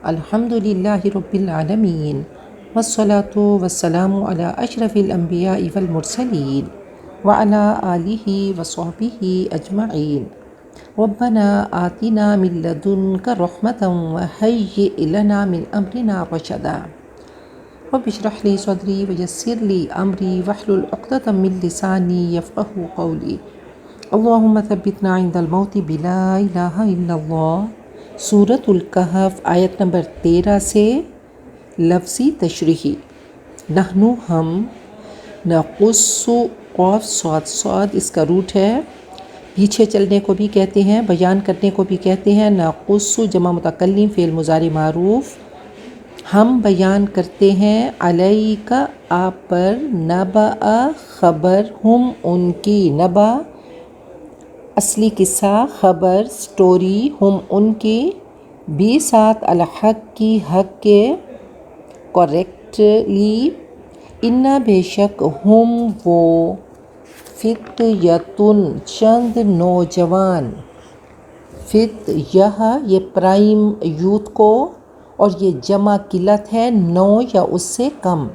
الحمد للہ رب العالمین والصلاة والسلام علی اشرف الانبیاء والمرسلین وعلی آلہ وصحبہ اجمعین ربنا آتنا من لدنک رحمۃ وہیئ لنا من امرنا رشدا رب اشرح لی صدری ویسر لی امری واحلل عقدۃ من لسانی یفقہوا قولی اللہم ثبتنا عند الموت بلا الہ الا اللہ۔ سورۃ الکہف آیت نمبر 13 سے لفظی تشریحی۔ نحنو ہم، نقص قاف صاد صاد اس کا روٹ ہے، پیچھے چلنے کو بھی کہتے ہیں، بیان کرنے کو بھی کہتے ہیں۔ نقص جمع متکلم فعل مضارع معروف، ہم بیان کرتے ہیں، علیک آپ پر، نبأ خبر، ہم ان کی، نبأ اصلی قصہ، خبر سٹوری، ہم ان کی، بھی ساتھ، الحق کی، حق کے، کریکٹلی، انا بے شک، ہم وہ، فتیتن چند نوجوان، فتیہ یہ پرائم یوتھ کو، اور یہ جمع قلت ہے، 9 یا اس سے کم،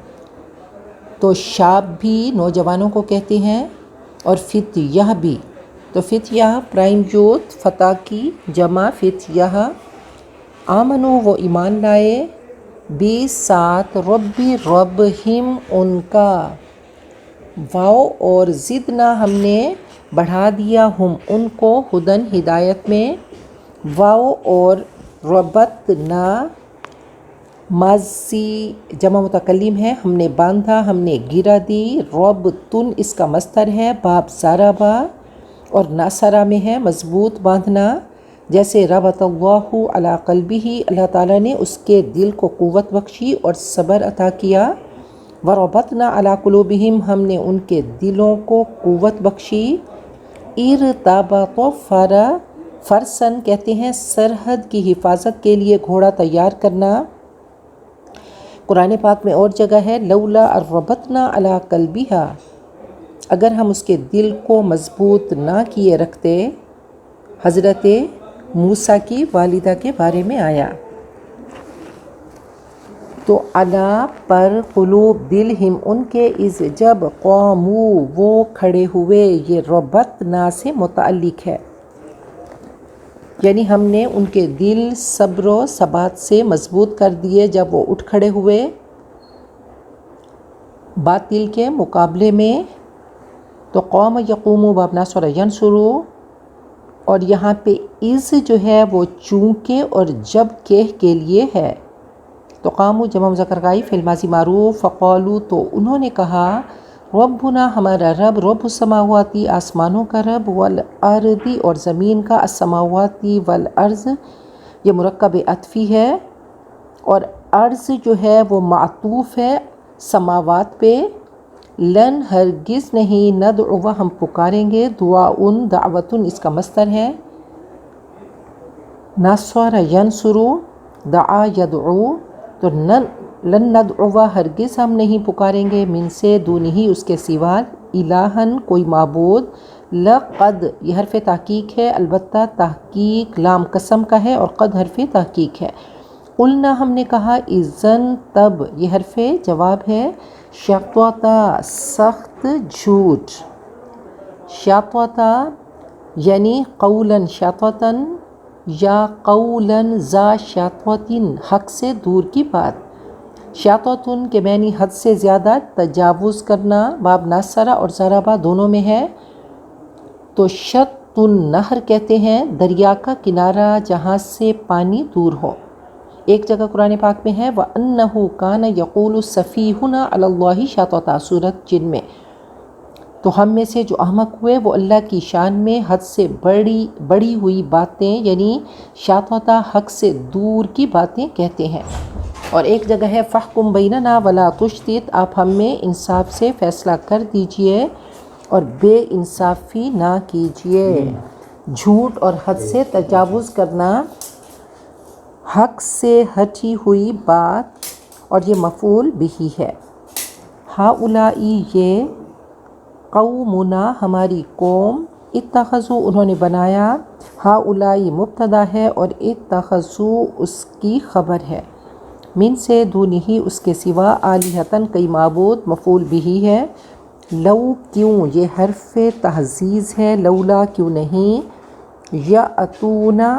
تو شاب بھی نوجوانوں کو کہتے ہیں اور فتیہ بھی، تو فتیہ پرائم یوتھ، فتیٰ کی جمع فتیہ۔ آمنو وہ ایمان لائے، بھی ساتھ، ربی رب، ہم ان کا، واو اور زدنا ہم نے بڑھا دیا، ہم ان کو، ہدن ہدایت میں، واو اور ربطنا ماضی جمع متکلم ہے، ہم نے باندھا، ہم نے گرا دی، ربطن اس کا مصدر ہے، باب ضربا اور ناصرہ میں ہے مضبوط باندھنا، جیسے ربط اللہ علی قلبہ، اللہ تعالیٰ نے اس کے دل کو قوت بخشی اور صبر عطا کیا، وربطنا علی قلوبہم ہم نے ان کے دلوں کو قوت بخشی، ارتبط فرسن کہتے ہیں سرحد کی حفاظت کے لیے گھوڑا تیار کرنا۔ قرآن پاک میں اور جگہ ہے، لولا اربطنا علی قلبہا، اگر ہم اس کے دل کو مضبوط نہ کیے رکھتے، حضرت موسیٰ کی والدہ کے بارے میں آیا۔ تو علی پر، قلوب دل، ہم ان کے، از جب، قاموا وہ کھڑے ہوئے، یہ ربطنا سے متعلق ہے، یعنی ہم نے ان کے دل صبر و ثبات سے مضبوط کر دیے جب وہ اٹھ کھڑے ہوئے باطل کے مقابلے میں۔ تو قوم یقوم باب ناصر ینصر، اور یہاں پہ از جو ہے وہ چونکہ اور جب کہ کے لیے ہے، تو قاموا جمع مذکر غائب فعل ماضی معروف، فقالوا تو انہوں نے کہا، ربنا ہمارا رب، رب السماواتی آسمانوں کا رب، والارض اور زمین کا، السماواتی والارض یہ مرکب عطفی ہے، اور ارض جو ہے وہ معطوف ہے سماوات پہ، لن ہرگز نہیں، ندعو ہم پکاریں گے، دعاؤن دعوتن اس کا مصدر ہے، نصر ینصر، دعا یدعو، تو لن ندعو ہرگز ہم نہیں پکاریں گے، من سے دونہی اس کے سوا، الہن کوئی معبود، لقد یہ حرف تحقیق ہے، البتہ تحقیق لام قسم کا ہے، اور قد حرف تحقیق ہے، قلنا ہم نے کہا، اذن تب یہ حرف جواب ہے، شطوطا سخت جھوٹ، شطوطا یعنی قولاً شطوطاً یا قولاً ذا شطوطن حق سے دور کی بات، شطوطن کے معنی حد سے زیادہ، تجاوز کرنا، باب ناصرہ اور ضربہ دونوں میں ہے، تو شط النہر کہتے ہیں دریا کا کنارہ جہاں سے پانی دور ہو۔ ایک جگہ قرآن پاک میں ہے، وَأَنَّهُ كَانَ يَقُولُ سَفِيهُنَا عَلَى اللَّهِ شَطْطًا، سورۃ جن میں، تو ہم میں سے جو احمق ہوئے وہ اللہ کی شان میں حد سے بڑی ہوئی باتیں، یعنی شططا حق سے دور کی باتیں کہتے ہیں۔ اور ایک جگہ ہے، فَاحْكُم بَيْنَنَا وَلَا تُشْطِطْ، آپ ہم میں انصاف سے فیصلہ کر دیجئے اور بے انصافی نہ کیجئے۔ جھوٹ اور حد سے تجاوز کرنا، حق سے ہٹی ہوئی بات، اور یہ مفعول بہ ہے۔ ہؤلائی یہ، قومنا ہماری قوم، اتخذوا انہوں نے بنایا، ہاؤلائی مبتدا ہے اور اتخذو اس کی خبر ہے، من سے دونہی اس کے سوا، آلہتن کئی معبود، مفعول بھی ہے، لو کیوں یہ حرف تحزیز ہے، لولا کیوں نہیں، یاتونا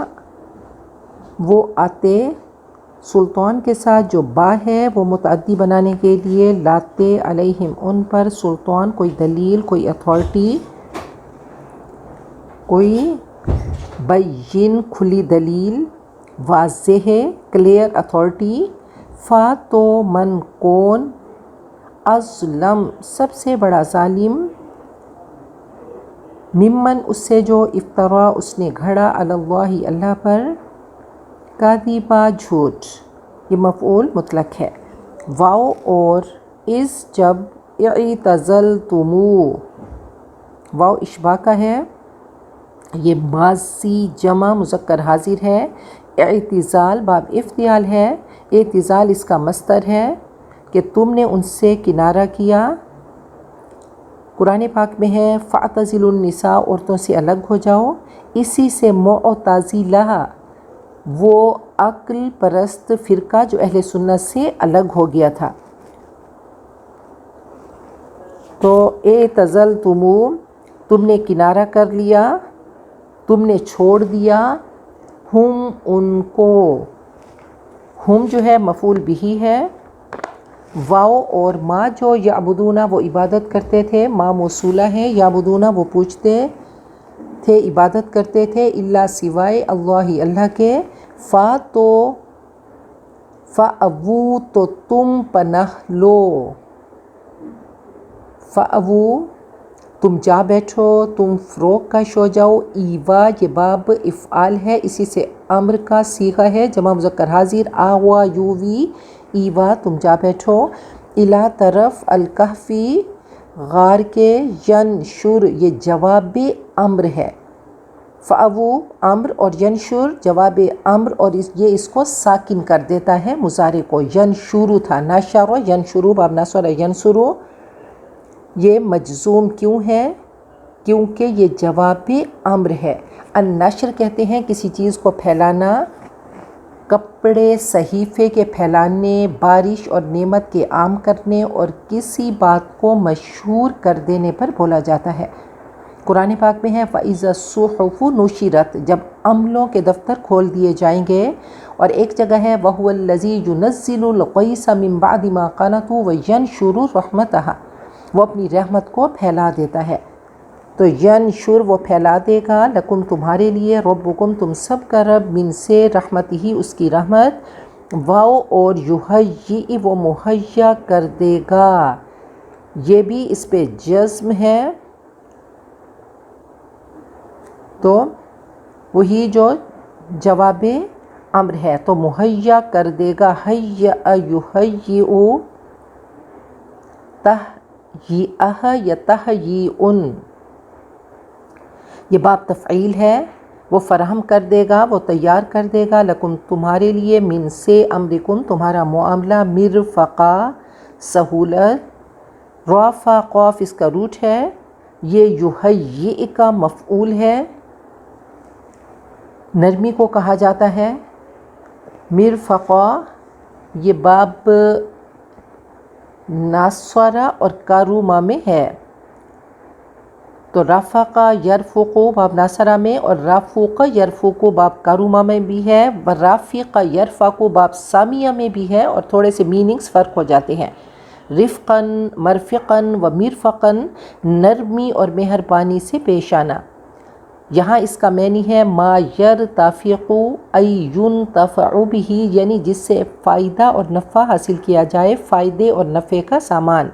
وہ آتے، سلطان کے ساتھ جو با ہے وہ متعدی بنانے کے لیے، لاتے علیہم ان پر، سلطان کوئی دلیل، کوئی اتھارٹی، کوئی بین کھلی دلیل، واضح ہے، کلیئر اتھارٹی، فا تو من کون، ازلم سب سے بڑا ظالم، ممن اس سے جو، افطرا اس نے گھڑا، علی اللہ اللہ پر، کاذبا جھوٹ، یہ مفعول مطلق ہے، واو اور اس جب، اعتزلتمو واو اشباع کا ہے، یہ ماضی جمع مذکر حاضر ہے، اعتزال باب افتعال ہے، اعتزال اس کا مصدر ہے کہ تم نے ان سے کنارہ کیا، قرآن پاک میں ہے فاعتزلوا النساء عورتوں سے الگ ہو جاؤ، اسی سے معتزلہ وہ عقل پرست فرقہ جو اہل سنت سے الگ ہو گیا تھا، تو اعتزلتمو تم نے کنارہ کر لیا، تم نے چھوڑ دیا، ہم ان کو، ہم جو ہے مفعول بھی ہے، واو اور ما جو یعبدونا وہ عبادت کرتے تھے، ما موصولہ ہے، یعبدونا وہ پوچھتے تھے، عبادت کرتے تھے، الا سوائے اللہ اللہ کے، فا تو فاوو تو تم پناہ لو، فاوو تم جا بیٹھو، تم فروکش ہو جاؤ، ایوا یہ باب افعال ہے، اسی سے امر کا صیغہ ہے، جمع مذکر حاضر، آوا یووی، ایوا تم جا بیٹھو، الا طرف، الکہفی غار کے، ینشر یہ جواب امر ہے، فاوو امر اور ینشر جواب امر، اور یہ اس کو ساکن کر دیتا ہے مضارع کو، ینشرو تھا، نشر ینشرو باب نصر ینصرو، یہ مجزوم کیوں ہے، کیونکہ یہ جواب امر ہے، النشر کہتے ہیں کسی چیز کو پھیلانا، کپڑے صحیفے کے پھیلانے، بارش اور نعمت کے عام کرنے اور کسی بات کو مشہور کر دینے پر بولا جاتا ہے، قرآن پاک میں ہے فَإِذَا الصُّحُفُ نُشِرَتْ جب عملوں کے دفتر کھول دیے جائیں گے، اور ایک جگہ ہے وَهُوَ الَّذِي يُنَزِّلُ الْغَيْثَ مِن بَعْدِ مَا قَنَطُوا وَيَنشُرُ رَحْمَتَهُ وہ اپنی رحمت کو پھیلا دیتا ہے، تو ینشر وہ پھیلا دے گا، لکم تمہارے لیے، ربکم تم سب کا رب، من سے رحمتہ اس کی رحمت، واو اور یحیی وہ مہیا کر دے گا، یہ بھی اس پہ جزم ہے، تو وہی جو جواب امر ہے، تو مہیا کر دے گا، حیّأ یحیّئ، تہیئہ یا تہیئن یہ باب تفعیل ہے، وہ فراہم کر دے گا، وہ تیار کر دے گا، لکم تمہارے لیے، من سے امرکم تمہارا معاملہ، مرفقا سہولت، رافع قاف اس کا روٹ ہے، یہ یحیئ کا مفعول ہے، نرمی کو کہا جاتا ہے، مرفقا یہ باب ناصرہ اور کاروما میں ہے، تو رفقا یرفقو باب ناصرہ میں، اور رفق یرفقو باب کاروما میں بھی ہے، ورافق یرفقو باب سامیہ میں بھی ہے، اور تھوڑے سے میننگز فرق ہو جاتے ہیں، رفقاً مرفقاً و مرفقاً نرمی اور مہربانی سے پیش آنا، یہاں اس کا معنی ہے ما یرتفق ای ینتفع بہ یعنی جس سے فائدہ اور نفع حاصل کیا جائے، فائدے اور نفع کا سامان،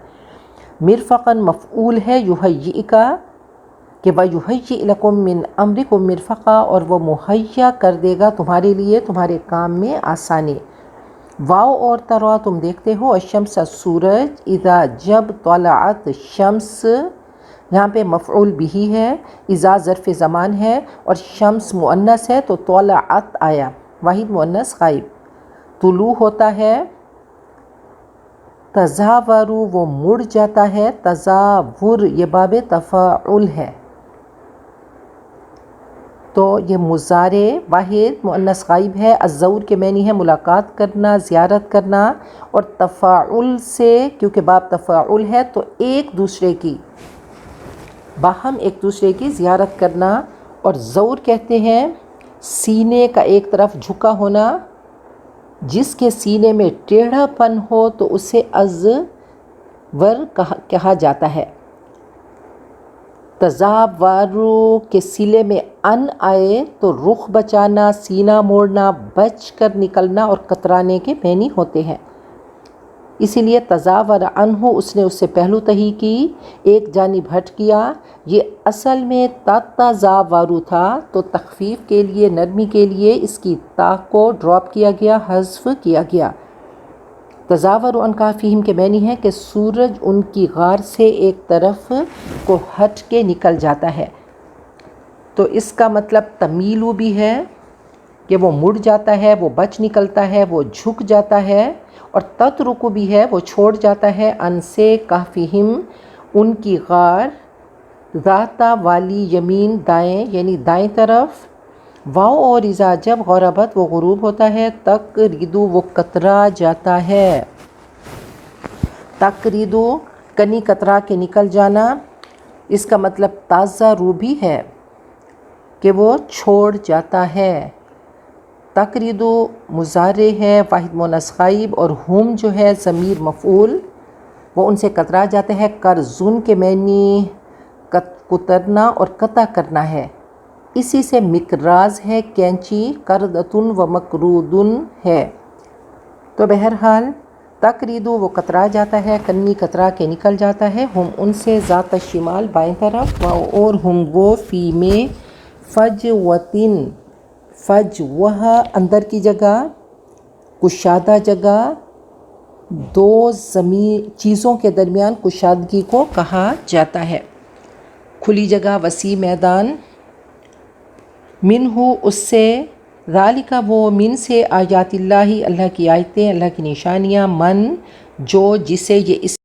مرفقاً مفعول ہے یحیئ کا کہ وَیُحَیِّئْ لَکُم مِّنْ أَمْرِکُم مرفقا اور وہ مہیا کر دے گا تمہارے لیے تمہارے کام میں آسانی، واو اور ترا تم دیکھتے ہو، الشمس سورج، اذا جب، طلعت شمس یہاں پہ مفعول بھی ہے، اذا ظرف زمان ہے اور شمس مؤنث ہے تو طلعت آیا، واحد مؤنث غائب، طلوع ہوتا ہے، تزاور وہ مڑ جاتا ہے، تزاور یہ باب تفاعل ہے، تو یہ مضارع واحد مؤنث غائب ہے. الزور کے معنی ہے ملاقات کرنا، زیارت کرنا، اور تفاعل سے، کیونکہ باب تفاعل ہے تو ایک دوسرے کی باہم ایک دوسرے کی زیارت کرنا. اور زور کہتے ہیں سینے کا ایک طرف جھکا ہونا. جس کے سینے میں ٹیڑھا پن ہو تو اسے ازور کہا جاتا ہے. تزاورو کے سلے میں ان آئے تو رخ بچانا، سینہ موڑنا، بچ کر نکلنا اور کترانے کے معنی ہوتے ہیں. اسی لیے تزاور عنہ، اس نے اس سے پہلو تہی کی، ایک جانب ہٹ کیا. یہ اصل میں تتزاورو تھا تو تخفیف کے لیے، نرمی کے لیے اس کی تا کو ڈراپ کیا گیا، حذف کیا گیا. تزاور عن کہفہم کے معنی ہے کہ سورج ان کی غار سے ایک طرف کو ہٹ کے نکل جاتا ہے. تو اس کا مطلب تمیلو بھی ہے کہ وہ مڑ جاتا ہے، وہ بچ نکلتا ہے، وہ جھک جاتا ہے. اور تترکو بھی ہے، وہ چھوڑ جاتا ہے. ان سے کہفہم، ان کی غار، ذاتا والی یمین، دائیں یعنی دائیں طرف. واؤ اور اذا جب غربت وہ غروب ہوتا ہے. تقریدو وہ کترا جاتا ہے. تقریدو کنی کترا کے نکل جانا. اس کا مطلب تازہ رو بھی ہے کہ وہ چھوڑ جاتا ہے. تقریدو مضارع ہے واحد مؤنث غائب، اور ہم جو ہے ضمیر مفعول، وہ ان سے کترا جاتے ہیں. قرضن کے معنی کترنا اور قطع کرنا ہے. اسی سے مقراض ہے کینچی، قرضۃ و مقرودٌ ہے. تو بہرحال تقریدو وہ کترا جاتا ہے، کنی کترا کے نکل جاتا ہے. ہم ان سے ذات الشمال بائیں طرف، اور ہم وہ فی میں فجوتن، فجوہ اندر کی جگہ، کشادہ جگہ. دو چیزوں کے درمیان کشادگی کو کہا جاتا ہے. کھلی جگہ، وسیع میدان. منہ اس سے، ذالک وہ، من سے، آیات اللہ اللہ کی آیتیں، اللہ کی نشانیاں. من جو، جسے یہ اس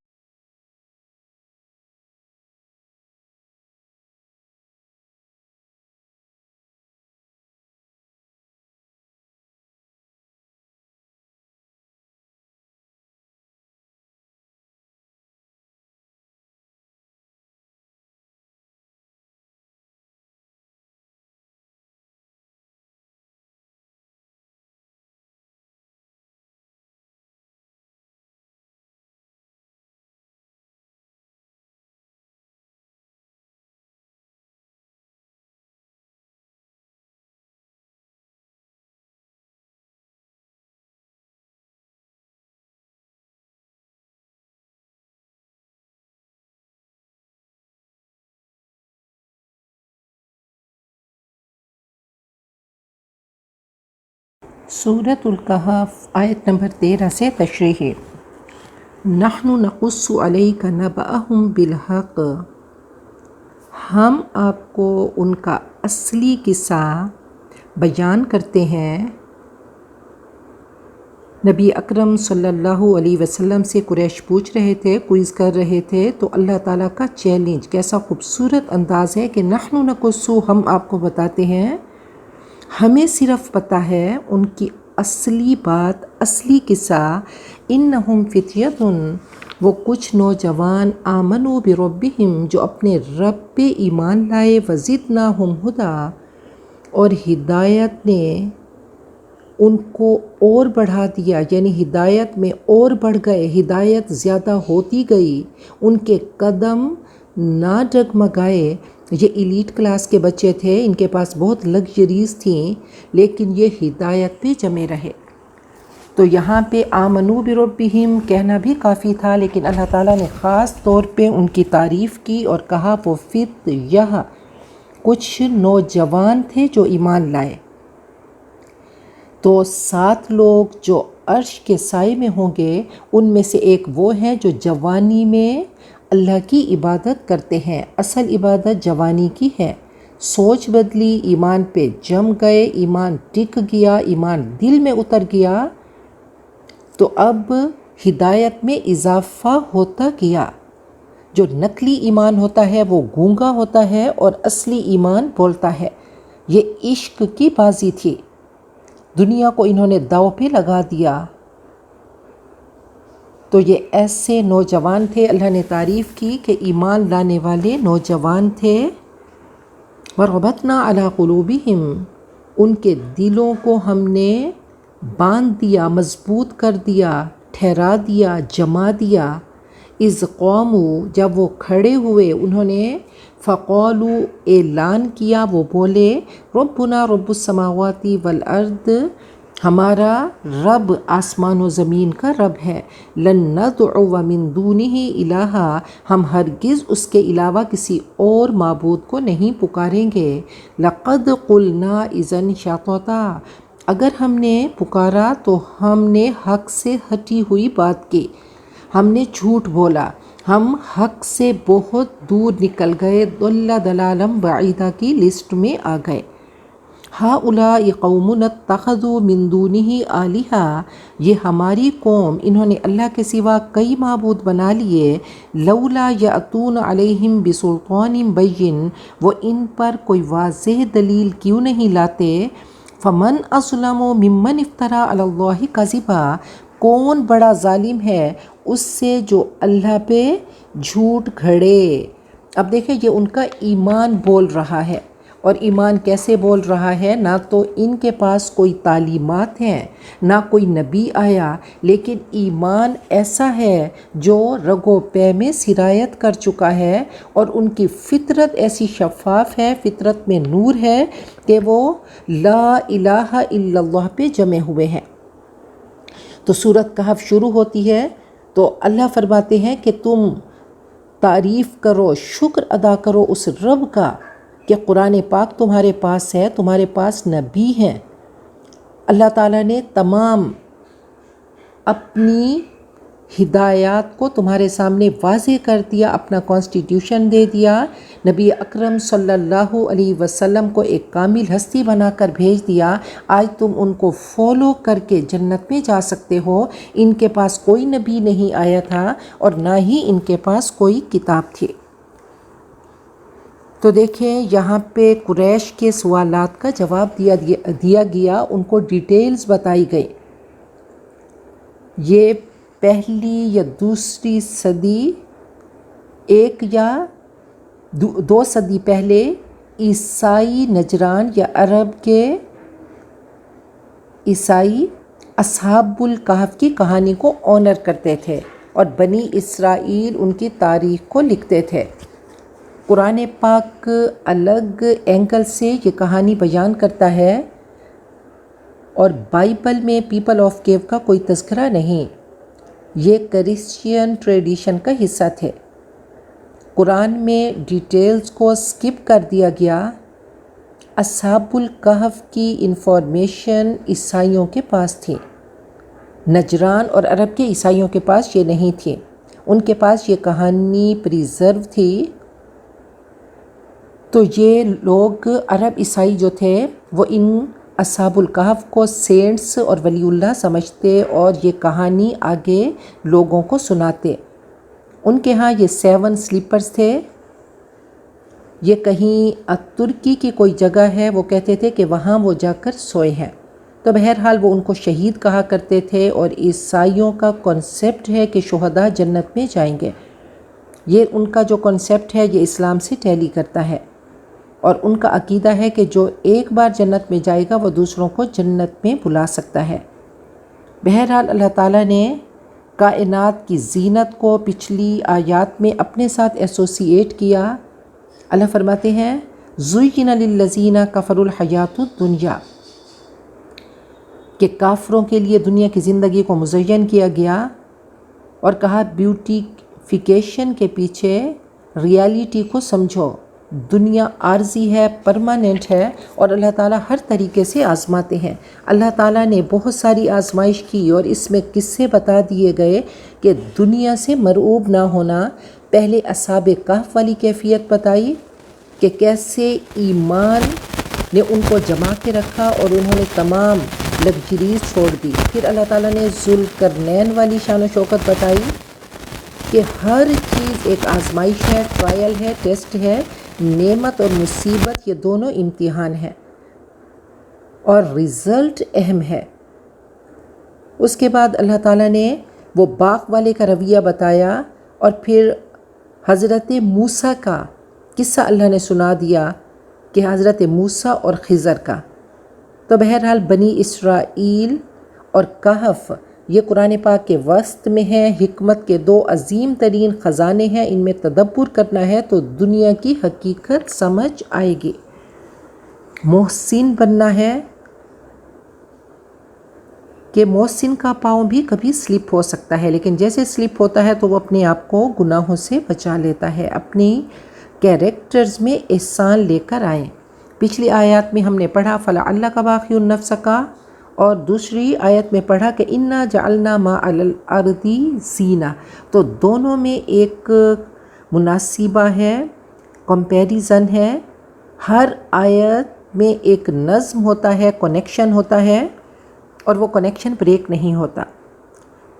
سورۃ الکہف آیت نمبر 13 سے تشریح. نحن نقص علیک نبأہم بالحق، ہم آپ کو ان کا اصلی قصہ بیان کرتے ہیں. نبی اکرم صلی اللہ علیہ وسلم سے قریش پوچھ رہے تھے، کوئز کر رہے تھے، تو اللہ تعالیٰ کا چیلنج کیسا خوبصورت انداز ہے کہ نحن نقص، ہم آپ کو بتاتے ہیں، ہمیں صرف پتہ ہے ان کی اصلی بات، اصلی قصہ. انہم فتیۃ، وہ کچھ نوجوان، آمنوا بربہم، جو اپنے رب پہ ایمان لائے، وزدناہم ھدیٰ، اور ہدایت نے ان کو اور بڑھا دیا، یعنی ہدایت میں اور بڑھ گئے، ہدایت زیادہ ہوتی گئی، ان کے قدم نہ ڈگمگائے. یہ ایلیٹ کلاس کے بچے تھے، ان کے پاس بہت لگژریز تھیں، لیکن یہ ہدایت پہ جمے رہے. تو یہاں پہ آمنوا بربہم کہنا بھی کافی تھا، لیکن اللہ تعالیٰ نے خاص طور پہ ان کی تعریف کی اور کہا وہ فتیہ، کچھ نوجوان تھے جو ایمان لائے. تو 7 لوگ جو عرش کے سائے میں ہوں گے، ان میں سے ایک وہ ہیں جو جوانی میں اللہ کی عبادت کرتے ہیں. اصل عبادت جوانی کی ہے. سوچ بدلی، ایمان پہ جم گئے، ایمان ٹک گیا، ایمان دل میں اتر گیا، تو اب ہدایت میں اضافہ ہوتا گیا. جو نقلی ایمان ہوتا ہے وہ گونگا ہوتا ہے اور اصلی ایمان بولتا ہے. یہ عشق کی بازی تھی، دنیا کو انہوں نے داؤ پہ لگا دیا۔ تو یہ ایسے نوجوان تھے، اللہ نے تعریف کی کہ ایمان لانے والے نوجوان تھے۔ وَرَبَطْنَا عَلَىٰ قُلُوبِهِمْ، ان کے دلوں کو ہم نے باندھ دیا، مضبوط کر دیا، ٹھہرا دیا، جما دیا۔ اِذْ قَامُوا، جب وہ کھڑے ہوئے، انہوں نے فَقَالُوا، اعلان کیا، وہ بولے رَبُّنَا رَبُّ السَّمَاوَاتِ وَالْأَرْضِ، ہمارا رب آسمان و زمین کا رب ہے۔ لَن نَّدْعُوَ مِن دُونِهِ إِلَٰهًا، ہم ہرگز اس کے علاوہ کسی اور معبود کو نہیں پکاریں گے۔ لَقَدْ قُلْنَا إِذًا شَطَطًا، اگر ہم نے پکارا تو ہم نے حق سے ہٹی ہوئی بات کی، ہم نے جھوٹ بولا، ہم حق سے بہت دور نکل گئے، ضَلَّ ضَلَالًا بَعِیدًا کی لسٹ میں آ گئے۔ هَؤُلَاءِ قَوْمُنَا اتَّخَذُوا مِن دُونِهِ آلِهَةً، یہ ہماری قوم، انہوں نے اللہ کے سوا کئی معبود بنا لیے۔ لَوْلَا يَأْتُونَ عَلَيْهِمْ بِسُلْطَانٍ بَيِّنٍ، وہ ان پر کوئی واضح دلیل کیوں نہیں لاتے۔ فَمَنْ أَظْلَمُ مِمَّنِ افْتَرَىٰ عَلَى اللَّهِ كَذِبًا، کون بڑا ظالم ہے اس سے جو اللہ پہ جھوٹ گھڑے۔ اب دیکھیں یہ ان کا ایمان بول رہا ہے، اور ایمان کیسے بول رہا ہے؟ نہ تو ان کے پاس کوئی تعلیمات ہیں، نہ کوئی نبی آیا، لیکن ایمان ایسا ہے جو رگ و پے میں سرایت کر چکا ہے، اور ان کی فطرت ایسی شفاف ہے، فطرت میں نور ہے کہ وہ لا الہ الا اللہ پہ جمے ہوئے ہیں۔ تو سورۃ کہف شروع ہوتی ہے تو اللہ فرماتے ہیں کہ تم تعریف کرو، شکر ادا کرو اس رب کا کہ قرآن پاک تمہارے پاس ہے، تمہارے پاس نبی ہیں۔ اللہ تعالیٰ نے تمام اپنی ہدایات کو تمہارے سامنے واضح کر دیا، اپنا کانسٹیٹیوشن دے دیا، نبی اکرم صلی اللہ علیہ وسلم کو ایک کامل ہستی بنا کر بھیج دیا۔ آج تم ان کو فالو کر کے جنت میں جا سکتے ہو۔ ان کے پاس کوئی نبی نہیں آیا تھا اور نہ ہی ان کے پاس کوئی کتاب تھی۔ تو دیکھیں یہاں پہ قریش کے سوالات کا جواب دیا گیا، ان کو ڈیٹیلز بتائی گئی۔ یہ پہلی یا دوسری صدی، ایک یا دو صدی پہلے عیسائی نجران یا عرب کے عیسائی اصحاب الکہف کی کہانی کو آنر کرتے تھے، اور بنی اسرائیل ان کی تاریخ کو لکھتے تھے۔ قرآن پاک الگ اینگل سے یہ کہانی بیان کرتا ہے، اور بائبل میں پیپل آف کیو کا کوئی تذکرہ نہیں، یہ کرسچین ٹریڈیشن کا حصہ تھے۔ قرآن میں ڈیٹیلز کو سکپ کر دیا گیا۔ اصحاب الکہف کی انفارمیشن عیسائیوں کے پاس تھی، نجران اور عرب کے عیسائیوں کے پاس یہ نہیں تھی، ان کے پاس یہ کہانی پریزرو تھی۔ تو یہ لوگ عرب عیسائی جو تھے وہ ان اصحاب الکہف کو سینٹس اور ولی اللہ سمجھتے، اور یہ کہانی آگے لوگوں کو سناتے۔ ان کے ہاں یہ 7 سلیپرز تھے، یہ کہیں ترکی کی کوئی جگہ ہے، وہ کہتے تھے کہ وہاں وہ جا کر سوئے ہیں۔ تو بہرحال وہ ان کو شہید کہا کرتے تھے، اور عیسائیوں کا کنسیپٹ ہے کہ شہداء جنت میں جائیں گے۔ یہ ان کا جو کنسیپٹ ہے یہ اسلام سے ٹیلی کرتا ہے، اور ان کا عقیدہ ہے کہ جو ایک بار جنت میں جائے گا وہ دوسروں کو جنت میں بلا سکتا ہے۔ بہرحال اللہ تعالیٰ نے کائنات کی زینت کو پچھلی آیات میں اپنے ساتھ ایسوسیٹ کیا۔ اللہ فرماتے ہیں زُیِّنَ لِلَّذِینَ کَفَرُوا الْحَیَاةُ الدُّنْیَا، کہ کافروں کے لیے دنیا کی زندگی کو مزین کیا گیا، اور کہا بیوٹیفیکیشن کے پیچھے ریالٹی کو سمجھو۔ دنیا عارضی ہے، پرماننٹ ہے، اور اللہ تعالیٰ ہر طریقے سے آزماتے ہیں۔ اللہ تعالیٰ نے بہت ساری آزمائش کی، اور اس میں قصے بتا دیے گئے کہ دنیا سے مرعوب نہ ہونا۔ پہلے اصحاب کہف والی کیفیت بتائی کہ کیسے ایمان نے ان کو جما کے رکھا اور انہوں نے تمام لگژریز چھوڑ دی۔ پھر اللہ تعالیٰ نے ذوالقرنین والی شان و شوکت بتائی کہ ہر چیز ایک آزمائش ہے، ٹرائل ہے، ٹیسٹ ہے، نعمت اور مصیبت یہ دونوں امتحان ہیں۔ اور رزلٹ اہم ہے۔ اس کے بعد اللہ تعالیٰ نے وہ باغ والے کا رویہ بتایا اور پھر حضرت موسیٰ کا قصہ اللہ نے سنا دیا کہ حضرت موسیٰ اور خضر کا۔ تو بہرحال بنی اسرائیل اور کہف یہ قرآن پاک کے وسط میں ہیں، حکمت کے دو عظیم ترین خزانے ہیں، ان میں تدبر کرنا ہے تو دنیا کی حقیقت سمجھ آئے گی۔ محسن بننا ہے کہ محسن کا پاؤں بھی کبھی سلپ ہو سکتا ہے، لیکن جیسے سلپ ہوتا ہے تو وہ اپنے آپ کو گناہوں سے بچا لیتا ہے۔ اپنی کیریکٹرز میں احسان لے کر آئیں۔ پچھلی آیات میں ہم نے پڑھا فَلَعَلَّكَ بَاخِعٌ نَفْسَكَ، اور دوسری آیت میں پڑھا کہ اِنَّا جَعَلْنَا مَا عَلَى الْأَرْضِ زِینَةً، تو دونوں میں ایک مناسبہ ہے، کمپیریزن ہے۔ ہر آیت میں ایک نظم ہوتا ہے، کنیکشن ہوتا ہے، اور وہ کنیکشن بریک نہیں ہوتا۔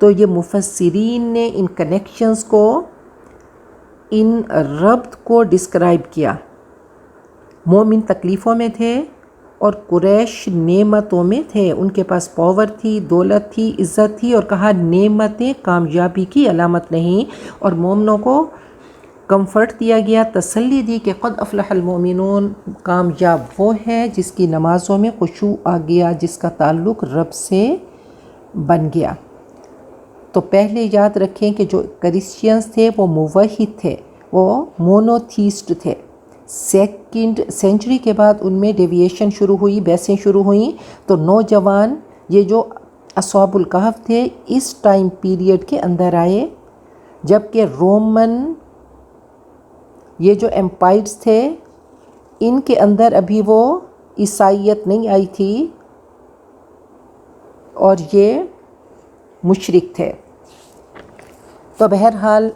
تو یہ مفسرین نے ان کنیکشنز کو، ان ربط کو ڈسکرائب کیا۔ مومن تکلیفوں میں تھے اور قریش نعمتوں میں تھے، ان کے پاس پاور تھی، دولت تھی، عزت تھی، اور کہا نعمتیں کامیابی کی علامت نہیں، اور مومنوں کو کمفرٹ دیا گیا، تسلی دی کہ قد افلح المؤمنون، کامیاب وہ ہے جس کی نمازوں میں خشوع آ گیا، جس کا تعلق رب سے بن گیا۔ تو پہلے یاد رکھیں کہ جو کرسچینز تھے وہ موحد تھے، وہ مونوتھیسٹ تھے۔ سیکنڈ سینچری کے بعد ان میں ڈیویشن شروع ہوئی، بحثیں شروع ہوئیں، تو نوجوان یہ جو اصحاب الکہف تھے اس ٹائم پیریڈ کے اندر آئے، جبکہ رومن یہ جو ایمپائرز تھے ان کے اندر ابھی وہ عیسائیت نہیں آئی تھی اور یہ مشرک تھے۔ تو بہرحال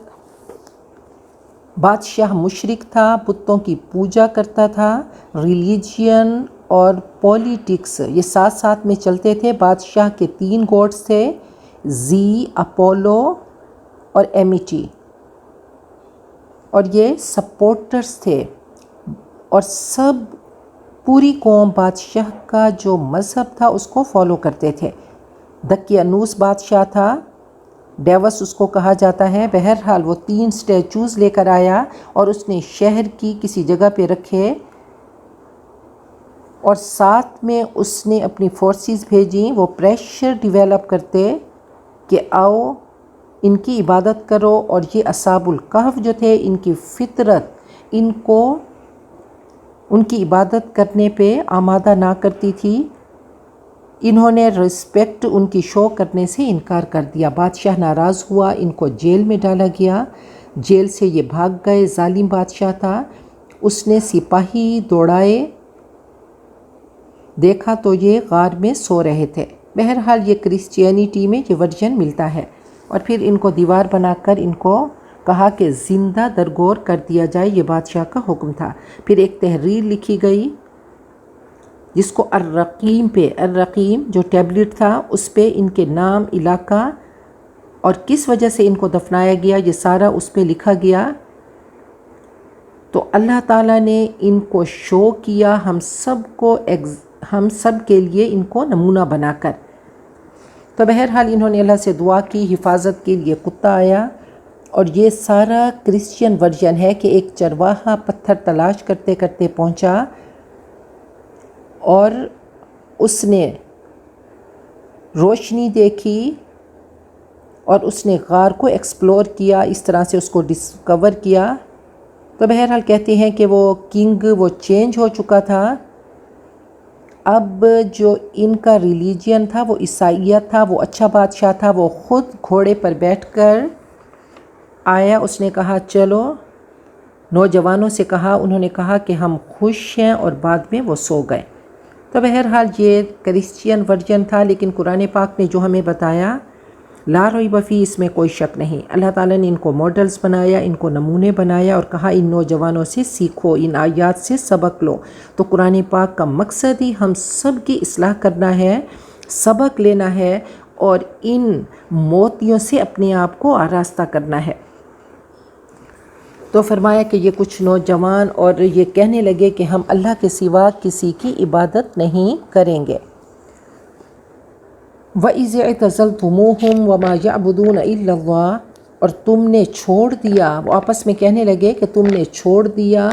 بادشاہ مشرک تھا، بتوں کی پوجا کرتا تھا، ریلیجین اور پولیٹکس یہ ساتھ ساتھ میں چلتے تھے۔ بادشاہ کے 3 گوڈز تھے، زی، اپولو اور ایمیٹی، اور یہ سپورٹرز تھے، اور سب پوری قوم بادشاہ کا جو مذہب تھا اس کو فالو کرتے تھے۔ دقیانوس بادشاہ تھا، ڈیوس اس کو کہا جاتا ہے۔ بہرحال وہ 3 سٹیچوز لے کر آیا اور اس نے شہر کی کسی جگہ پہ رکھے، اور ساتھ میں اس نے اپنی فورسز بھیجیں، وہ پریشر ڈیویلپ کرتے کہ آؤ ان کی عبادت کرو، اور یہ اصحاب الکہف جو تھے ان کی فطرت ان کو ان کی عبادت کرنے پہ آمادہ نہ کرتی تھی۔ انہوں نے رسپیکٹ ان کی شو کرنے سے انکار کر دیا۔ بادشاہ ناراض ہوا، ان کو جیل میں ڈالا گیا، جیل سے یہ بھاگ گئے۔ ظالم بادشاہ تھا، اس نے سپاہی دوڑائے، دیکھا تو یہ غار میں سو رہے تھے۔ بہرحال یہ کرسچینٹی میں یہ ورژن ملتا ہے، اور پھر ان کو دیوار بنا کر ان کو کہا کہ زندہ درگور کر دیا جائے، یہ بادشاہ کا حکم تھا۔ پھر ایک تحریر لکھی گئی جس کو الرقیم پہ، الرقیم جو ٹیبلٹ تھا اس پہ ان کے نام، علاقہ اور کس وجہ سے ان کو دفنایا گیا یہ سارا اس پہ لکھا گیا۔ تو اللہ تعالیٰ نے ان کو شو کیا ہم سب کے لیے ان کو نمونہ بنا کر۔ تو بہرحال انہوں نے اللہ سے دعا کی، حفاظت کے لیے کتا آیا، اور یہ سارا کرسچین ورژن ہے کہ ایک چرواہا پتھر تلاش کرتے کرتے پہنچا اور اس نے روشنی دیکھی اور اس نے غار کو ایکسپلور کیا، اس طرح سے اس کو ڈسکور کیا۔ تو بہرحال کہتے ہیں کہ وہ کنگ وہ چینج ہو چکا تھا، اب جو ان کا ریلیجین تھا وہ عیسائیت تھا، وہ اچھا بادشاہ تھا، وہ خود گھوڑے پر بیٹھ کر آیا۔ اس نے کہا چلو، نوجوانوں سے کہا، انہوں نے کہا کہ ہم خوش ہیں، اور بعد میں وہ سو گئے۔ تو بہرحال یہ کرسچین ورژن تھا، لیکن قرآن پاک نے جو ہمیں بتایا لا ریب فیہ، اس میں کوئی شک نہیں۔ اللہ تعالیٰ نے ان کو ماڈلز بنایا، ان کو نمونے بنایا، اور کہا ان نوجوانوں سے سیکھو، ان آیات سے سبق لو۔ تو قرآن پاک کا مقصد ہی ہم سب کی اصلاح کرنا ہے، سبق لینا ہے، اور ان موتیوں سے اپنے آپ کو آراستہ کرنا ہے۔ تو فرمایا کہ یہ کچھ نوجوان اور یہ کہنے لگے کہ ہم اللہ کے سوا کسی کی عبادت نہیں کریں گے۔ وَإِذِ اعْتَزَلْتُمُوهُمْ وَمَا يَعْبُدُونَ إِلَّا اللَّهَ، اور تم نے چھوڑ دیا، وہ آپس میں کہنے لگے کہ تم نے چھوڑ دیا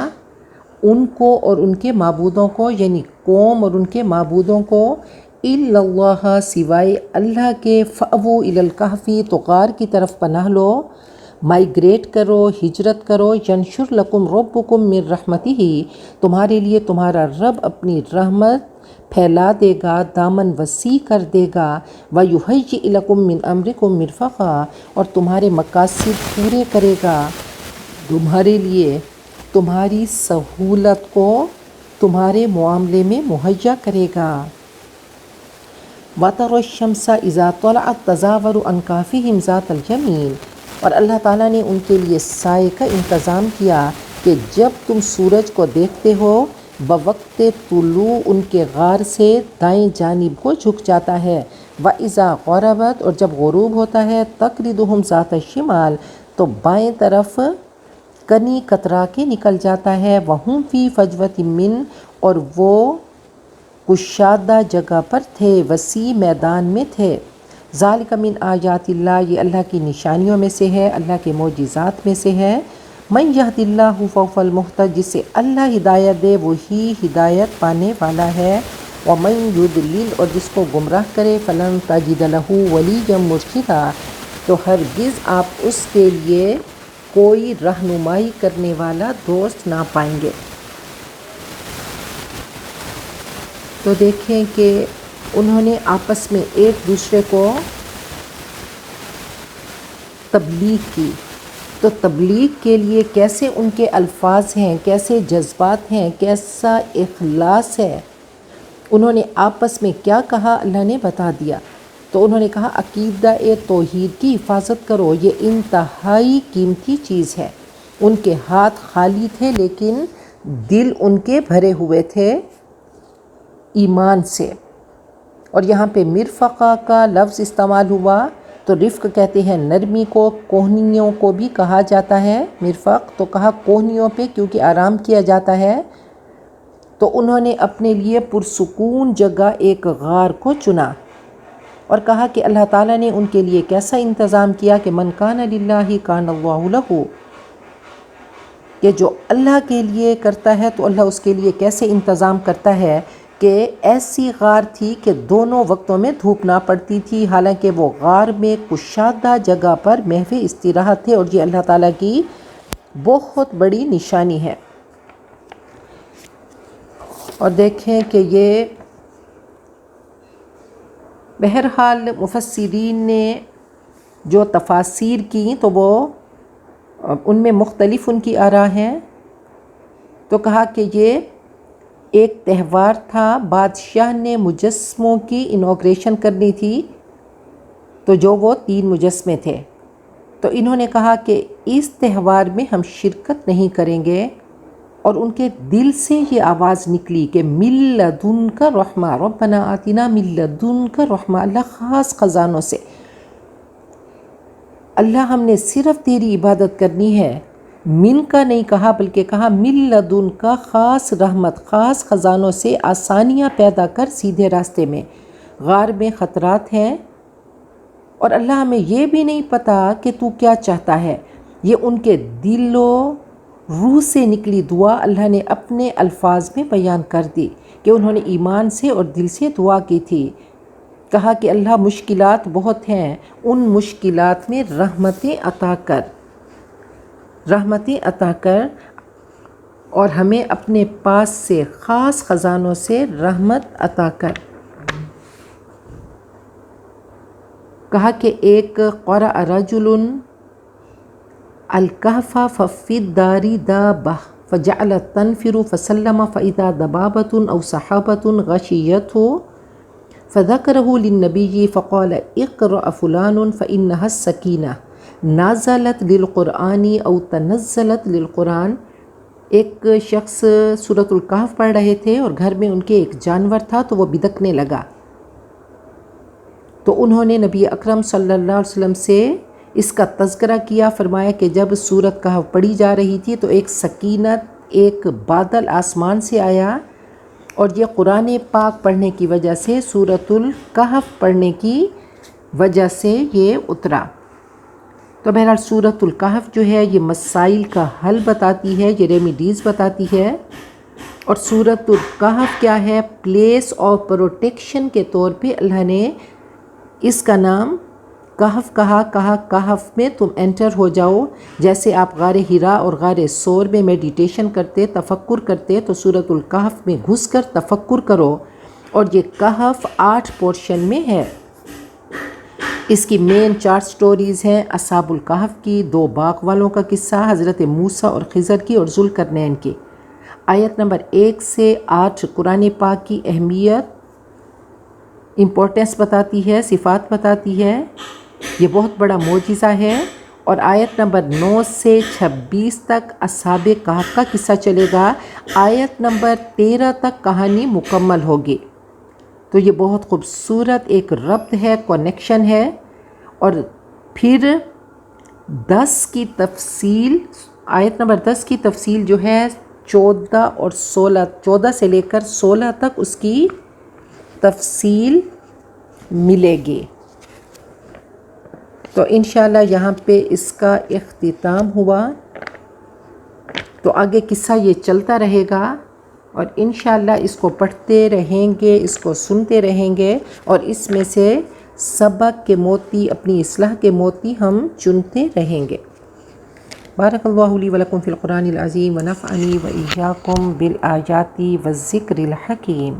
ان کو اور ان کے معبودوں کو، یعنی قوم اور ان کے معبودوں کو، إِلَّا اللَّهَ، سوائے اللہ کے، فَأْوُوا إِلَى الْكَهْفِ، تو غار کی طرف پناہ لو، مائیگریٹ کرو، ہجرت کرو، يَنشُرْ لَكُمْ رَبُّكُمْ مِنْ رَحْمَتِهِ، تمہارے لیے تمہارا رب اپنی رحمت پھیلا دے گا، دامن وسیع کر دے گا، وَيُهَيِّئْ لَكُم مِّنْ أَمْرِكُم مِّرْفَقًا، اور تمہارے مقاصد پورے کرے گا تمہارے لیے، تمہاری سہولت کو تمہارے معاملے میں مہیا کرے گا۔ وَتَرَى الشَّمْسَ إِذَا طَلَعَت تَزَاوَرُ عَنْ كَهْفِهِمْ ذَاتَ الْيَمِينِ، اور اللہ تعالیٰ نے ان کے لیے سائے کا انتظام کیا کہ جب تم سورج کو دیکھتے ہو بوقت طلوع ان کے غار سے دائیں جانب کو جھک جاتا ہے، وَإِذَا غَرَبَتْ، اور جب غروب ہوتا ہے، تَقْرِضُهُمْ ذَاتَ الشِّمَالِ، تو بائیں طرف کنی کترا کے نکل جاتا ہے، وَهُمْ فِي فَجْوَةٍ مِّنْ، اور وہ کشادہ جگہ پر تھے، وسیع میدان میں تھے۔ ذالک من آیات اللہ، یہ اللہ کی نشانیوں میں سے ہے، اللہ کے معجزات میں سے ہے۔ من یہد اللہ فہو المہتد، جسے اللہ ہدایت دے وہی ہدایت پانے والا ہے، ومن یضلل، اور جس کو گمراہ کرے، فلن تجد لہ ولیا مرشدا، تو ہرگز آپ اس کے لیے کوئی رہنمائی کرنے والا دوست نہ پائیں گے۔ تو دیکھیں کہ انہوں نے آپس میں ایک دوسرے کو تبلیغ کی، تو تبلیغ کے لیے کیسے ان کے الفاظ ہیں، کیسے جذبات ہیں، کیسا اخلاص ہے، انہوں نے آپس میں کیا کہا اللہ نے بتا دیا۔ تو انہوں نے کہا عقیدہ توحید کی حفاظت کرو، یہ انتہائی قیمتی چیز ہے۔ ان کے ہاتھ خالی تھے لیکن دل ان کے بھرے ہوئے تھے ایمان سے۔ اور یہاں پہ مرفقہ کا لفظ استعمال ہوا، تو رفق کہتے ہیں نرمی کو، کوہنیوں کو بھی کہا جاتا ہے مرفق، تو کہا کوہنیوں پہ کیونکہ آرام کیا جاتا ہے۔ تو انہوں نے اپنے لیے پرسکون جگہ ایک غار کو چنا اور کہا کہ اللہ تعالیٰ نے ان کے لیے کیسا انتظام کیا کہ من کان للہ کان اللہ لہ، کہ جو اللہ کے لیے کرتا ہے تو اللہ اس کے لیے کیسے انتظام کرتا ہے، کہ ایسی غار تھی کہ دونوں وقتوں میں دھوپ نہ پڑتی تھی، حالانکہ وہ غار میں کشادہ جگہ پر محو استراحت تھے، اور یہ اللہ تعالیٰ کی بہت بڑی نشانی ہے۔ اور دیکھیں کہ یہ بہرحال مفسرین نے جو تفاسیر کی تو وہ ان میں مختلف ان کی آراء ہیں۔ تو کہا کہ یہ ایک تہوار تھا، بادشاہ نے مجسموں کی انوگریشن کرنی تھی، تو جو وہ 3 مجسمے تھے، تو انہوں نے کہا کہ اس تہوار میں ہم شرکت نہیں کریں گے، اور ان کے دل سے یہ آواز نکلی کہ من لدنک رحمہ، ربنا آتنا من لدنک رحمہ، اللہ خاص خزانوں سے، اللہ ہم نے صرف تیری عبادت کرنی ہے۔ من کا نہیں کہا بلکہ کہا من لدن کا، خاص رحمت، خاص خزانوں سے آسانیاں پیدا کر سیدھے راستے میں۔ غار میں خطرات ہیں اور اللہ ہمیں یہ بھی نہیں پتا کہ تو کیا چاہتا ہے۔ یہ ان کے دل و روح سے نکلی دعا اللہ نے اپنے الفاظ میں بیان کر دی کہ انہوں نے ایمان سے اور دل سے دعا کی تھی۔ کہا کہ اللہ مشکلات بہت ہیں، ان مشکلات میں رحمتیں عطا کر، رحمتیں عطا کر، اور ہمیں اپنے پاس سے خاص خزانوں سے رحمت عطا کر۔ کہا کہ ایک قرأ رجل الکہف ففی الدار دابہ فجعلت تنفر فسلم فإذا دبابة أو سحابة غشيته فذكره للنبي فقال اقرأ فلان فإنها السكينة نازلت للقرآن أو تنزلت للقرآن۔ ایک شخص سورۃ الکہف پڑھ رہے تھے اور گھر میں ان کے ایک جانور تھا تو وہ بدکنے لگا، تو انہوں نے نبی اکرم صلی اللہ علیہ وسلم سے اس کا تذکرہ کیا، فرمایا کہ جب سورۃ کہف پڑھی جا رہی تھی تو ایک سکینت، ایک بادل آسمان سے آیا، اور یہ قرآن پاک پڑھنے کی وجہ سے، سورۃ الکہف پڑھنے کی وجہ سے یہ اترا۔ تو بہرحال سورۃ الکہف جو ہے یہ مسائل کا حل بتاتی ہے، یہ ریمیڈیز بتاتی ہے۔ اور سورۃ الکہف کیا ہے؟ پلیس آف پروٹیکشن کے طور پہ اللہ نے اس کا نام کہف کہا کہف میں تم انٹر ہو جاؤ، جیسے آپ غار حرا اور غار ثور میں میڈیٹیشن کرتے، تفکر کرتے، تو سورۃ الکہف میں گھس کر تفکر کرو۔ اور یہ کہف 8 پورشن میں ہے۔ اس کی مین 4 سٹوریز ہیں، اصحاب الکہف کی، 2 باغ والوں کا قصہ، حضرت موسیٰ اور خضر کی، اور ذوالقرنین کی۔ آیت نمبر 1 سے 8 قرآن پاک کی اہمیت، امپورٹنس بتاتی ہے، صفات بتاتی ہے، یہ بہت بڑا معجزہ ہے۔ اور آیت نمبر 9 سے 26 تک اصحاب کہف کا قصہ چلے گا، آیت نمبر 13 تک کہانی مکمل ہوگی۔ تو یہ بہت خوبصورت ایک ربط ہے، کنیکشن ہے۔ اور پھر 10 کی تفصیل، آیت نمبر 10 کی تفصیل جو ہے 14 اور 16، 14 سے لے کر 16 تک اس کی تفصیل ملے گی۔ تو انشاءاللہ یہاں پہ اس کا اختتام ہوا، تو آگے قصہ یہ چلتا رہے گا، اور انشاءاللہ اس کو پڑھتے رہیں گے، اس کو سنتے رہیں گے، اور اس میں سے سبق کے موتی، اپنی اصلاح کے موتی ہم چنتے رہیں گے۔ بارک اللہ لی ولکم فی القرآن العظیم ونفعنی وإیاکم بالآیات والذکر الحکیم۔